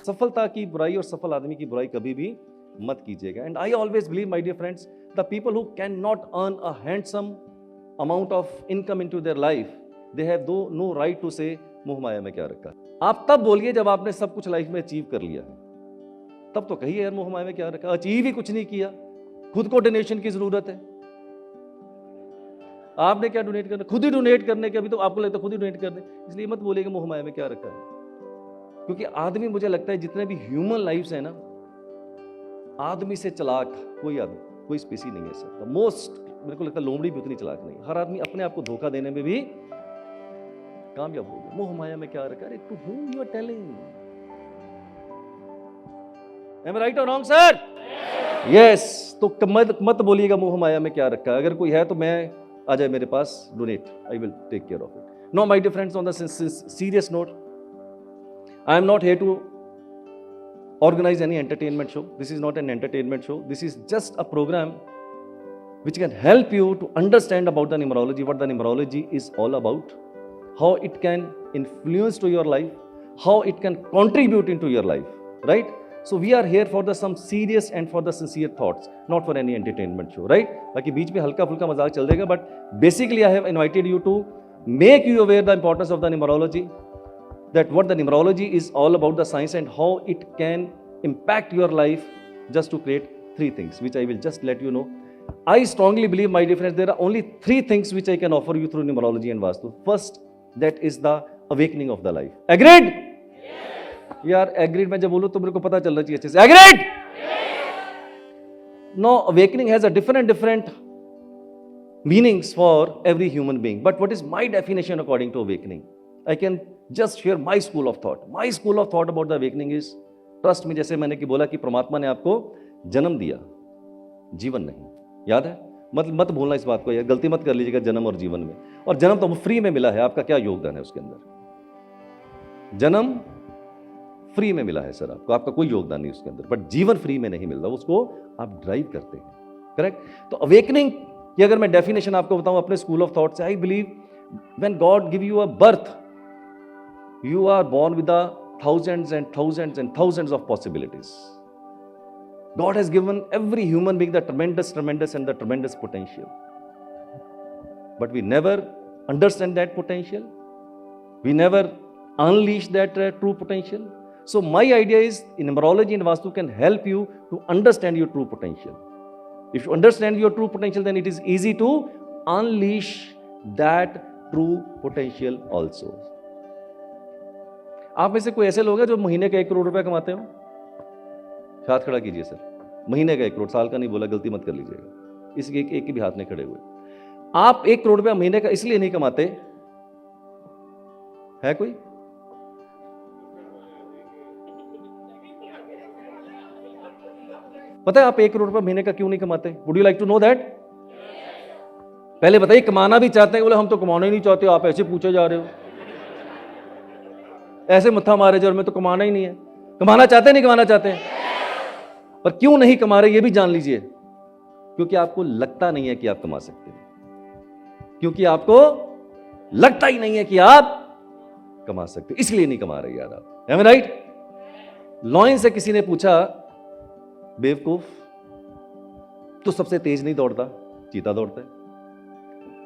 असफलता की बुराई और सफल आदमी की बुराई कभी भी मत कीजिएगा. And I always believe my dear friends, the people who can not earn a handsome amount of income into their life, they have no right to say मोह माया में क्या रखा. आप तब बोलिए जब आपने सब कुछ लाइफ में अचीव कर लिया है, तब तो कहिए यार मोह माया में क्या रखा. अचीव ही कुछ नहीं किया, खुद को डोनेशन की जरूरत है. आपने क्या डोनेट करना, खुद ही डोनेट करने के, अभी तो आपको लगता है खुद ही डोनेट करने, इसलिए मत बोलिएगा मोह माया में क्या रखा है. क्योंकि आदमी, मुझे लगता है जितने भी ह्यूमन लाइफ्स है ना, आदमी से चालाक कोई आदमी, कोई स्पीसी नहीं है सर. द मोस्ट, मेरे को लगता है लोमड़ी भी उतनी चालाक नहीं. हर आदमी अपने आप को धोखा देने में भी कामयाब हो गया. मोह माया में क्या रखा है, to whom you are telling. Am I right और रॉन्ग सर? यस. तो मत बोलिएगा मोह माया में क्या रखा है. अगर कोई है तो मैं आ जाए मेरे पास, donate, I will take care of it. No my dear friends, on the serious note, I am not here to organize any entertainment show. This is not an entertainment show. This is just a program which can help you to understand about the numerology, what the numerology is all about, how it can influence to your life, how it can contribute into your life, right? So we are here for the some serious and for the sincere thoughts, not for any entertainment show, right? बाकी बीच में हल्का फुल्का मजाक चल जाएगा, but basically I have invited you to make you aware the importance of the numerology, that what the numerology is all about, the science, and how it can impact your life, just to create three things which I will just let you know. I strongly believe, my dear friends, there are only three things which I can offer you through numerology and vastu. First, that is the awakening of the life. Agreed? Yes. यार agreed मैं जब बोलूं तो मेरे को पता चलना चाहिए अच्छे से. Agreed? Yes. Now awakening has a different meanings for every human being, but what is my definition according to awakening? I can just share my school of thought. My school of thought about the awakening is, trust me, जैसे मैंने बोला कि परमात्मा ने आपको जन्म दिया, जीवन नहीं. याद है? मत भूलना इस बात को यार, गलती मत कर लीजिएगा जन्म और जीवन में. और जन्म तो फ्री में मिला है, आपका क्या योगदान है उसके अंदर? जन्म फ्री में मिला है सर आपको, आपका कोई योगदान नहीं उसके अंदर. बट जीवन फ्री में नहीं मिलता, उसको आप ड्राइव करते हैं. करेक्ट? तो अवेकनिंग की अगर मैं डेफिनेशन आपको बताऊं अपने स्कूल ऑफ थॉट से, I believe when God give you a birth, you are born with the thousands and thousands and thousands of possibilities. God has given every human being the tremendous and the tremendous potential. But we never understand that potential. We never unleash that true potential. So my idea is, in numerology and Vastu can help you to understand your true potential. If you understand your true potential, then it is easy to unleash that true potential also. आप में से कोई ऐसे लोग हैं जो महीने का 1 करोड़ रुपया कमाते हो? हाथ खड़ा कीजिए सर. महीने का 1 करोड़, साल का नहीं बोला, गलती मत कर लीजिएगा. इस एक के भी हाथ नहीं खड़े हुए. आप 1 करोड़ रुपया महीने का इसलिए नहीं कमाते, है कोई? पता है आप 1 करोड़ रुपया महीने का क्यों नहीं कमाते? Would you like to know that? पहले बताइए, कमाना भी चाहते हैं? बोले हम तो कमाना ही नहीं चाहते. आप ऐसे पूछे जा रहे हो, ऐसे मत्था मारे जो, मैं तो कमाना ही नहीं है. कमाना चाहते नहीं कमाना चाहते हैं? पर क्यों नहीं कमा रहे ये भी जान लीजिए. क्योंकि आपको लगता नहीं है कि आप कमा सकते हैं. क्योंकि आपको लगता ही नहीं है कि आप कमा सकते, इसलिए नहीं कमा रहे यार आप. M I right? लॉयन से किसी ने पूछा, बेवकूफ, तो सबसे तेज नहीं दौड़ता? चीता दौड़ता है.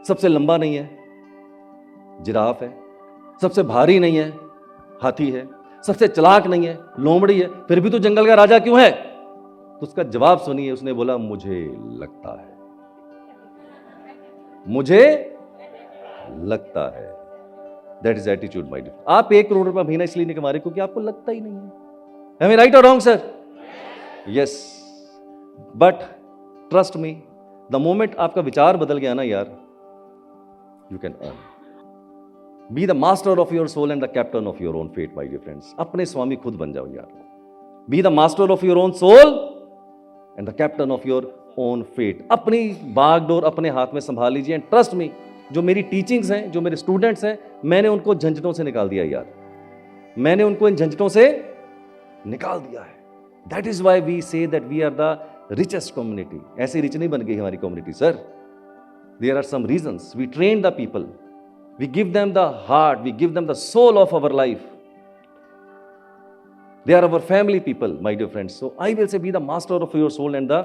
सबसे लंबा नहीं है? जिराफ है. सबसे भारी नहीं है? हाथी है. सबसे चालाक नहीं है? लोमड़ी है. फिर भी तो जंगल का राजा क्यों है? तो उसका जवाब सुनिए. उसने बोला, मुझे लगता है, मुझे लगता है. That is attitude my dear. आप 1 करोड़ रुपया महीना इसलिए नहीं कमा रहे क्योंकि आपको लगता ही नहीं है. एम आई राइट और wrong sir? Yes. But trust me, the moment आपका विचार बदल गया ना यार, you can earn. Be the master of your soul and the captain of your own fate, my dear friends. अपने स्वामी खुद बन जाओ यार. Be the master of your own soul and the captain of your own fate. अपनी बागडोर अपने हाथ में संभाल लीजिए. एंड ट्रस्ट मी, जो मेरी टीचिंग्स हैं, जो मेरे स्टूडेंट्स हैं, मैंने उनको झंझटों से निकाल दिया यार. मैंने उनको इन झंझटों से निकाल दिया है. That is why we say that we are the richest community. ऐसे रिच नहीं बन गई हमारी community sir. There are some reasons. We train the people. We give them the heart, we give them the soul of our life. They are our family people, my dear friends. So I will say, be the master of your soul and the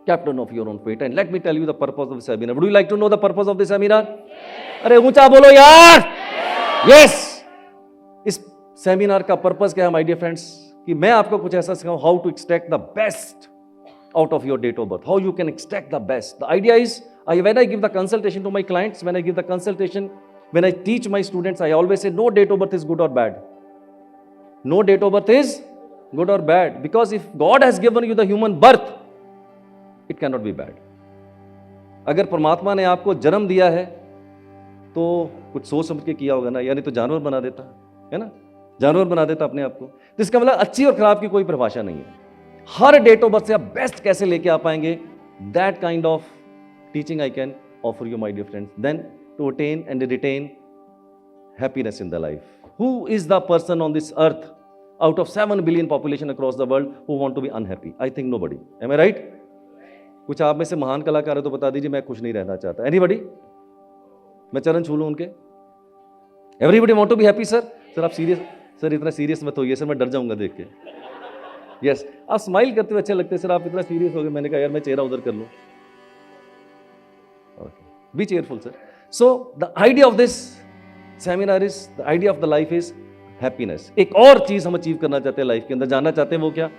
captain of your own fate. And let me tell you the purpose of the seminar. Would you like to know the purpose of the seminar? अरे ऊंचा बोलो यार. Yes. इस seminar का purpose क्या है, my dear friends, कि मैं आपको कुछ ऐसा सिखाऊं, how to extract the best out of your date of birth, how you can extract the best. The idea is, when I give the consultation to my clients, when I give the consultation, when I teach my students, I always say, no date of birth is good or bad. No date of birth is good or bad, because if God has given you the human birth, it cannot be bad. अगर परमात्मा ने आपको जन्म दिया है तो कुछ सोच समझ के किया होगा ना, यानी तो जानवर बना देता है ना, जानवर बना देता अपने आप को. तो इसका मतलब अच्छी और खराब की कोई परिभाषा नहीं है. हर डेट ऑफ बर्थ से आप बेस्ट कैसे लेके आ पाएंगे, that kind of teaching I can offer you, my dear friends. Then to attain and retain happiness in the life. Who is the person on this earth out of 7 billion population across the world who want to be unhappy? I think nobody. Am I right? कुछ आप में से महान कलाकार है तो बता दीजिए, मैं खुश नहीं रहना चाहता. Anybody? मैं चरण छू लूं उनके. Everybody want to be happy, sir? Sir आप सीरियस, सर इतना सीरियस मत होइए सर, मैं डर जाऊंगा देख के. Yes, आप स्माइल करते हुए अच्छे लगते हैं सर, आप इतना सीरियस हो गए. मैंने कहा यार मैं चेहरा उधर कर लूं. Okay. Be cheerful, sir. So the idea of this seminar is, the idea of the life is happiness. एक और चीज हम अचीव करना चाहते हैं लाइफ के अंदर, जानना चाहते हैं वो क्या?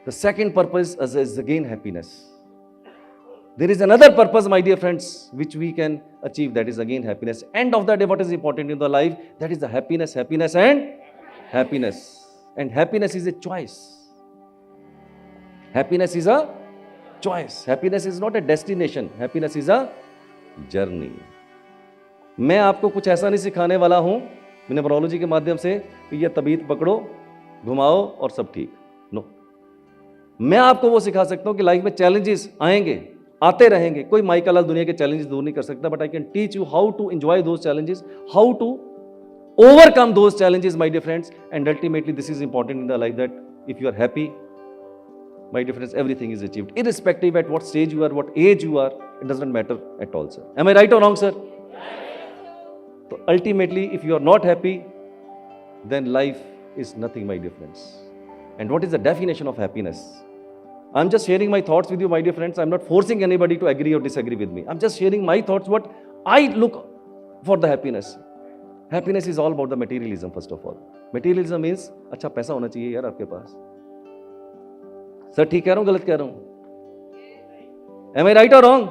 The second purpose is again happiness. There is another purpose, my dear friends, which we can achieve, that is again happiness. End of the day what is important in the life, that is the happiness, happiness and happiness. And happiness is a choice. Happiness is a choice. Happiness is not a destination, happiness is a journey. मैं आपको कुछ ऐसा नहीं सिखाने वाला हूं numerology के माध्यम से कि ये तबीयत पकड़ो, घुमाओ और सब ठीक. नो, मैं आपको वो सिखा सकता हूं कि लाइफ में चैलेंजेस आएंगे, आते रहेंगे. कोई माइकल लाल दुनिया के चैलेंजेस दूर नहीं कर सकता, but I can teach you how to enjoy those challenges, how to overcome those challenges, my dear friends. And ultimately this is important in the life, that if you are happy, my dear friends, everything is achieved, irrespective at what stage you are, what age you are, it doesn't matter at all, sir. Am I right or wrong, sir? So ultimately, if you are not happy, then life is nothing, my dear friends. And what is the definition of happiness? I'm just sharing my thoughts with you, my dear friends. I'm not forcing anybody to agree or disagree with me. I'm just sharing my thoughts, what I look for the happiness. Happiness is all about the materialism, first of all. Materialism means, अच्छा पैसा होना चाहिए यार आपके पास. Sir ठीक कह रहा हूं, गलत कह रहा हूं? Am I right or wrong?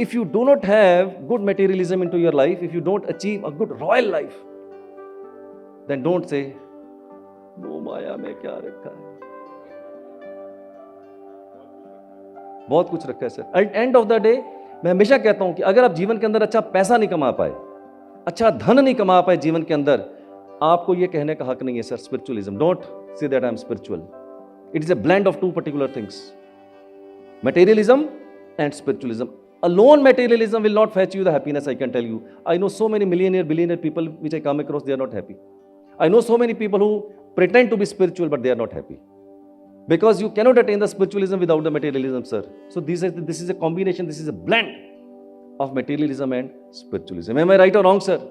If you do not have good materialism into your life, if you don't achieve a good royal life, then don't say, वो माया में क्या रखा है. बहुत कुछ रखा है sir. At end of the day, मैं हमेशा कहता हूं कि अगर आप जीवन के अंदर अच्छा पैसा नहीं कमा पाए, अच्छा धन नहीं कमा पाए जीवन के अंदर, आपको ये कहने का हक नहीं है sir spiritualism. Don't say that I am spiritual. It is a blend of two particular things, materialism and spiritualism. Alone materialism will not fetch you the happiness, I can tell you. I know so many millionaire, billionaire people which I come across, they are not happy. I know so many people who pretend to be spiritual, but they are not happy. Because you cannot attain the spiritualism without the materialism, sir. So this is a combination, this is a blend of materialism and spiritualism. Am I right or wrong, sir?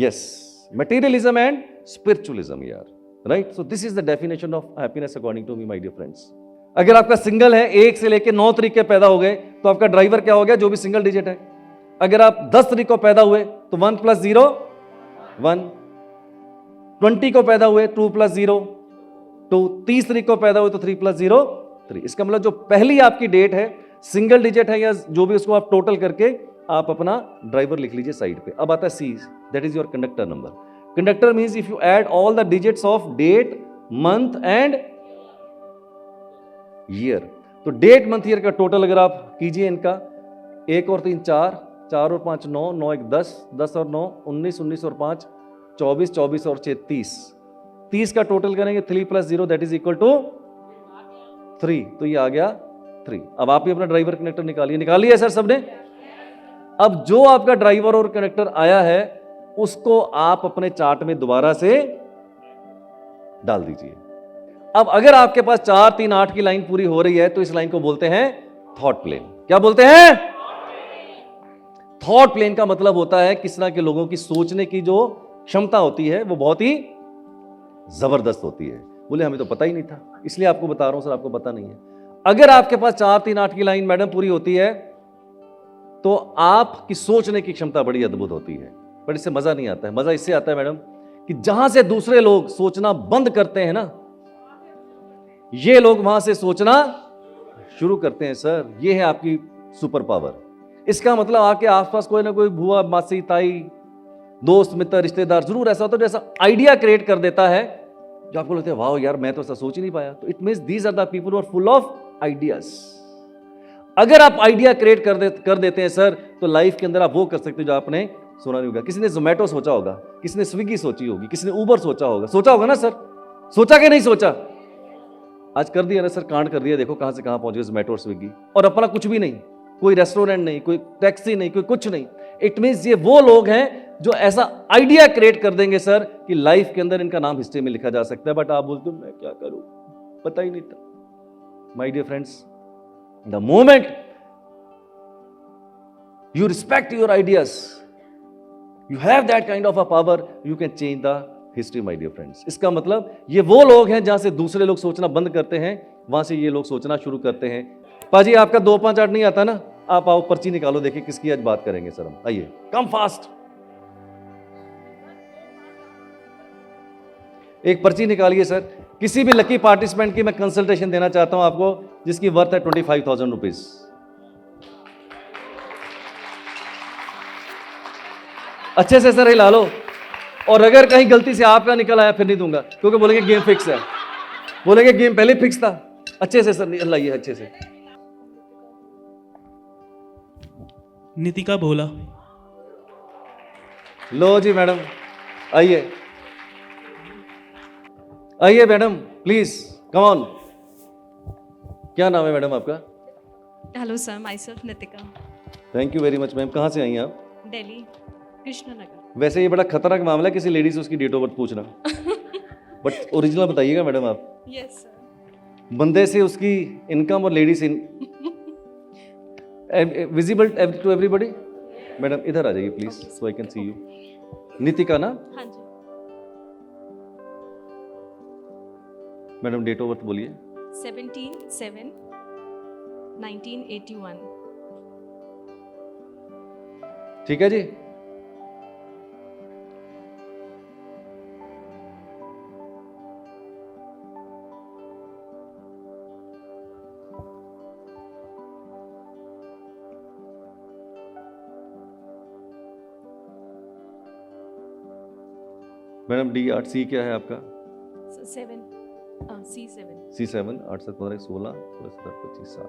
Yes. Materialism and spiritualism, yeah. Right? So this is the definition of happiness according to me, my dear friends. अगर आपका single है, 1 से लेके 9 तरीके पैदा हो गए, तो आपका ड्राइवर क्या हो गया? जो भी सिंगल डिजिट है. अगर आप 10 तरीके को पैदा हुए तो 1 + 0 1. 20 को पैदा हुए 2 + 0 2. 30 तरीके को पैदा हुए तो 3 + 0 3. इसका मतलब जो पहली आपकी डेट है, सिंगल डिजिट है या जो भी, उसको आप टोटल करके आप अपना ड्राइवर लिख लीजिए साइड पे. अब आता है C, that is your conductor number. Conductor means if you add all the digits of date, month and year. तो डेट, मंथ, ईयर का टोटल अगर आप कीजिए इनका, 1 और 3 4, 4 और 5 9, 9 1 10, 10 और 9 19, 19 और 5 24, 24 और 6 30. 30 का टोटल करेंगे 3 + 0 दैट इज इक्वल टू 3. तो ये आ गया 3. अब आप भी अपना ड्राइवर कनेक्टर निकालिए सर सबने. अब जो आपका ड्राइवर और कनेक्टर आया है, उसको आप अपने चार्ट में दोबारा से डाल दीजिए. अब अगर आपके पास 4 3 8 की लाइन पूरी हो रही है, तो इस लाइन को बोलते हैं थॉट प्लेन. क्या बोलते हैं? थॉट प्लेन का मतलब होता है किस तरह के लोगों की सोचने की जो क्षमता होती है वो बहुत ही जबरदस्त होती है। बोले हमें तो पता ही नहीं था, इसलिए आपको बता रहा हूं सर, आपको पता नहीं है। अगर आपके पास 4 3 8 की लाइन मैडम पूरी होती है तो आपकी सोचने की क्षमता बड़ी अद्भुत होती है, पर इससे मजा नहीं आता है। मजा इससे आता है मैडम कि जहां से दूसरे लोग सोचना बंद करते हैं ना, ये लोग वहां से सोचना शुरू करते हैं सर। ये है आपकी सुपर पावर। इसका मतलब आपके आसपास कोई ना कोई बुआ, मासी, ताई, दोस्त, मित्र, रिश्तेदार जरूर ऐसा होता है जैसा आइडिया क्रिएट कर देता है जो आपको लगता है वाह यार मैं तो ऐसा सोच ही नहीं पाया। तो it means these are the people who are full of ideas. अगर आप आइडिया क्रिएट कर देते हैं सर, तो लाइफ के अंदर आप वो कर सकते हो जो आपने सुना नहीं होगा। किसी ने जोमेटो सोचा होगा, किसी ने स्विगी सोची होगी, किसी ने उबर सोचा होगा ना सर? सोचा कि नहीं सोचा? आज कर दिया ना सर, कांड कर दिया। देखो कहां से कहां पहुंच गए जोमेटो और स्विगी, और अपना कुछ भी नहीं, कोई रेस्टोरेंट नहीं, कोई टैक्सी नहीं, कोई कुछ नहीं। इट मींस ये वो लोग हैं जो ऐसा आइडिया क्रिएट कर देंगे सर कि लाइफ के अंदर इनका नाम हिस्ट्री में लिखा जा सकता है। बट आप बोलते हो मैं क्या करूं, पता ही नहीं था। My dear friends, the moment you respect your ideas, you have that kind of a power, you can change the history, my dear friends. इसका मतलब ये वो लोग हैं जहां से दूसरे लोग सोचना बंद करते हैं, वहां से ये लोग सोचना शुरू करते हैं। पाजी आपका 2 5 8 नहीं आता ना, आप आओ पर्ची निकालो, देखिए किसकी आज बात करेंगे सर हम। आइए, कम फास्ट, एक पर्ची निकालिए सर। किसी भी लकी पार्टिसिपेंट की मैं कंसल्टेशन देना चाहता हूं आपको, जिसकी वर्थ है 25,000 रुपीज। अच्छे से सर हिला लो, और अगर कहीं गलती से आपका निकल आया फिर नहीं दूंगा, क्योंकि बोलेंगे गेम फिक्स है, बोलेंगे गेम पहले फिक्स था। अच्छे से सर हिलाइए, अच्छे से। नितिका भोला। लो जी मैडम, आइए आइए मैडम, प्लीज कम ऑन। क्या नाम है मैडम आपका? Hello sir, my self Nitika. Thank you very much ma'am. कहाँ से आई हैं आप? दिल्ली, कृष्णनगर। वैसे ये बड़ा खतरनाक मामला है किसी लेडी से उसकी डेट ऑफ बर्थ पूछना, बट ओरिजिनल बताइएगा मैडम आप। Yes sir. बंदे से उसकी इनकम और लेडी से विजिबल टू एवरीबॉडी। मैडम इधर आ जाइए please, so I can see you. Nitika ना? हाँ जी। मैडम डेट ऑफ बर्थ बोलिए। 17/7/1981। ठीक है जी। मैडम D8C क्या है आपका? 7 C7। C7 8 7 15 16 16 25 7।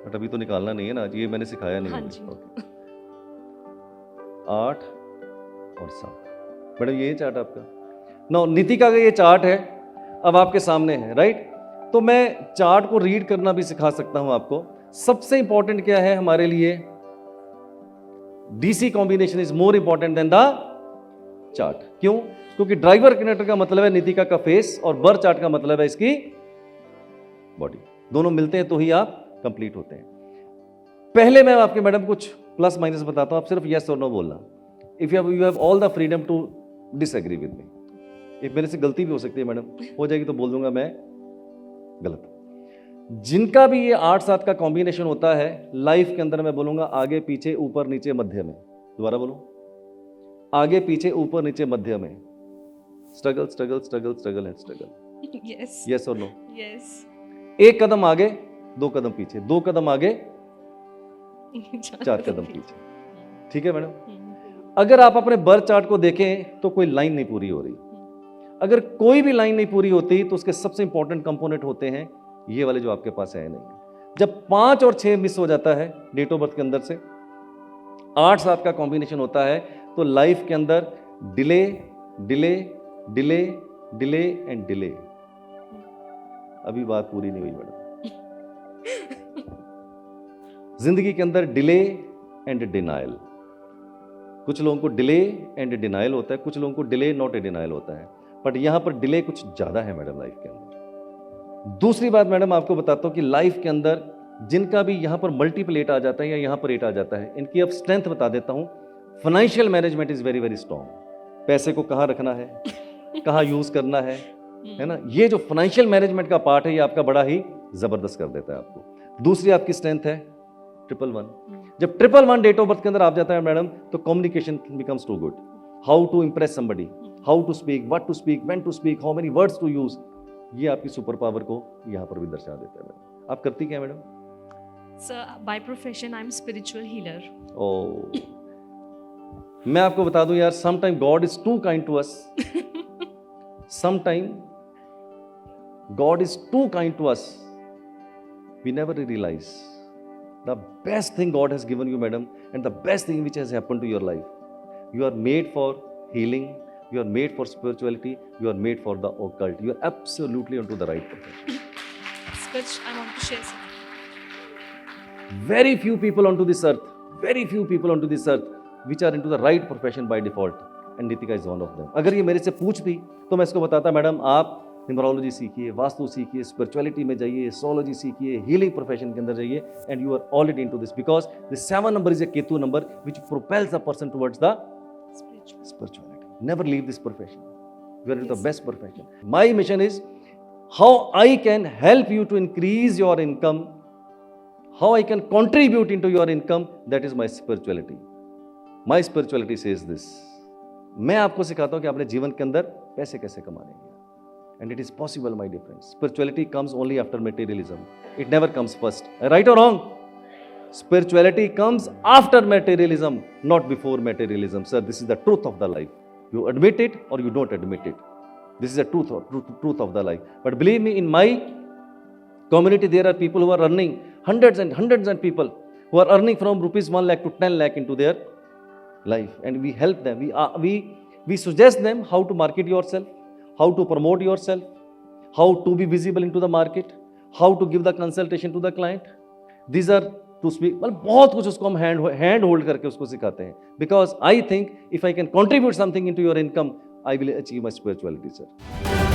बट अभी तो निकालना नहीं है ना, ये मैंने सिखाया नहीं। हाँ जी। 8 और 7। मैडम ये चार्ट आपका। नो, नितिका का ये चार्ट है, अब आपके सामने है, राइट? तो मैं चार्ट को रीड करना भी सिखा सकता हूं आपको। सबसे इंपॉर्टेंट क्या है हमारे लिए? DC combination is more important than the chart. क्यों? क्योंकि ड्राइवर कनेक्टर का मतलब है नितिका का फेस, और बर चार्ट का मतलब है इसकी बॉडी। दोनों मिलते हैं तो ही आप कंप्लीट होते हैं। पहले मैं आपके मैडम कुछ प्लस माइनस बताता हूं, आप सिर्फ यस और नो बोलना। If you have all the freedom to disagree with me. एक मेरे से गलती भी हो सकती है मैडम, हो जाएगी तो बोल दूंगा मैं गलत। जिनका भी ये 8 7 का कॉम्बिनेशन होता है लाइफ के अंदर, मैं बोलूंगा आगे पीछे ऊपर नीचे मध्य में। दोबारा बोलूं, आगे पीछे ऊपर नीचे मध्य में। Struggle struggle struggle struggle and struggle. Yes. Yes और नो? यस। एक कदम आगे 2 कदम पीछे, 2 कदम आगे 4 कदम पीछे। ठीक है मैडम? अगर आप अपने बर्थ चार्ट को देखें तो कोई लाइन नहीं पूरी हो रही। अगर कोई भी लाइन नहीं पूरी होती तो उसके सबसे इंपॉर्टेंट कंपोनेंट होते हैं ये वाले जो आपके पास है नहीं। जब 5 और 6 मिस हो जाता है डेट ऑफ बर्थ के अंदर से, 8 7 का कॉम्बिनेशन होता है, तो लाइफ के अंदर delay delay delay delay and delay. अभी बात पूरी नहीं हुई मैडम। जिंदगी के अंदर डिले एंड डिनाइल। कुछ लोगों को डिले एंड डिनाइल होता है, कुछ लोगों को डिले नॉट ए डिनाइल होता है, बट यहां पर डिले कुछ ज्यादा है मैडम लाइफ के अंदर। दूसरी बात मैडम आपको बताता हूं कि लाइफ के अंदर जिनका भी यहाँ पर मल्टीपल 8 आ जाता है या यहाँ पर 8 आ जाता है, इनकी अब स्ट्रेंथ बता देता हूँ। Financial management is very very strong. पैसे को कहाँ रखना है, कहाँ यूज़ करना है ना, ये जो फाइनेंशियल मैनेजमेंट का पार्ट है ये आपका बड़ा ही ज़बरदस्त कर देता है आपको। दूसरी आपकी स्ट्रेंथ है 111। जब 111 डेट ऑफ बर्थ के अंदर आप जाता है मैडम, तो communication becomes too good. How to impress somebody, how to speak, what to speak, when to speak, how many words to use, ये आपकी सुपर पावर को यहाँ पर भी दर्शा देता है मैडम। आप करती क्या है madam? Sir, by profession, I'm spiritual healer. ओ, मैं आपको बता दूं यार, some time God is too kind to us, some time God is too kind to us, we never realize the best thing God has given you madam, and the best thing which has happened to your life. You are made for healing, you are made for spirituality, you are made for the occult, you are absolutely onto the right profession. Which I want to share something. Very few people onto this earth, very few people onto this earth which are into the right profession by default, and Nitika is one of them. अगर ये मेरे से पूछती तो मैं इसको बताता, madam आप न्यूमरोलॉजी सीखिए, वास्तु सीखिए, स्पिरिचुअलिटी में जाइए, एस्ट्रोलॉजी सीखिए, हीलिंग प्रोफेशन के अंदर जाइए, and you are already into this, because the 7 number is a Ketu number which propels the person towards the spirituality. Never leave this profession. You are in the best profession. My mission is how I can help you to increase your income, how I can contribute into your income. That is my spirituality. My spirituality says this. मैं आपको सिखाता हूँ कि अपने जीवन के अंदर पैसे कैसे कमाने हैं, and it is possible, my dear friends. Spirituality comes only after materialism. It never comes first. Right or wrong? Spirituality comes after materialism, not before materialism. Sir, this is the truth of the life. You admit it or you don't admit it. This is the truth of the life. But believe me, in my community, there are people who are earning hundreds and people who are earning from rupees 1 lakh to 10 lakh into their life, and we help them. We suggest them how to market yourself, how to promote yourself, how to be visible into the market, how to give the consultation to the client. These are to speak, मतलब बहुत कुछ उसको हम hand hold करके उसको सिखाते हैं, because I think if I can contribute something into your income, I will achieve my spirituality sir.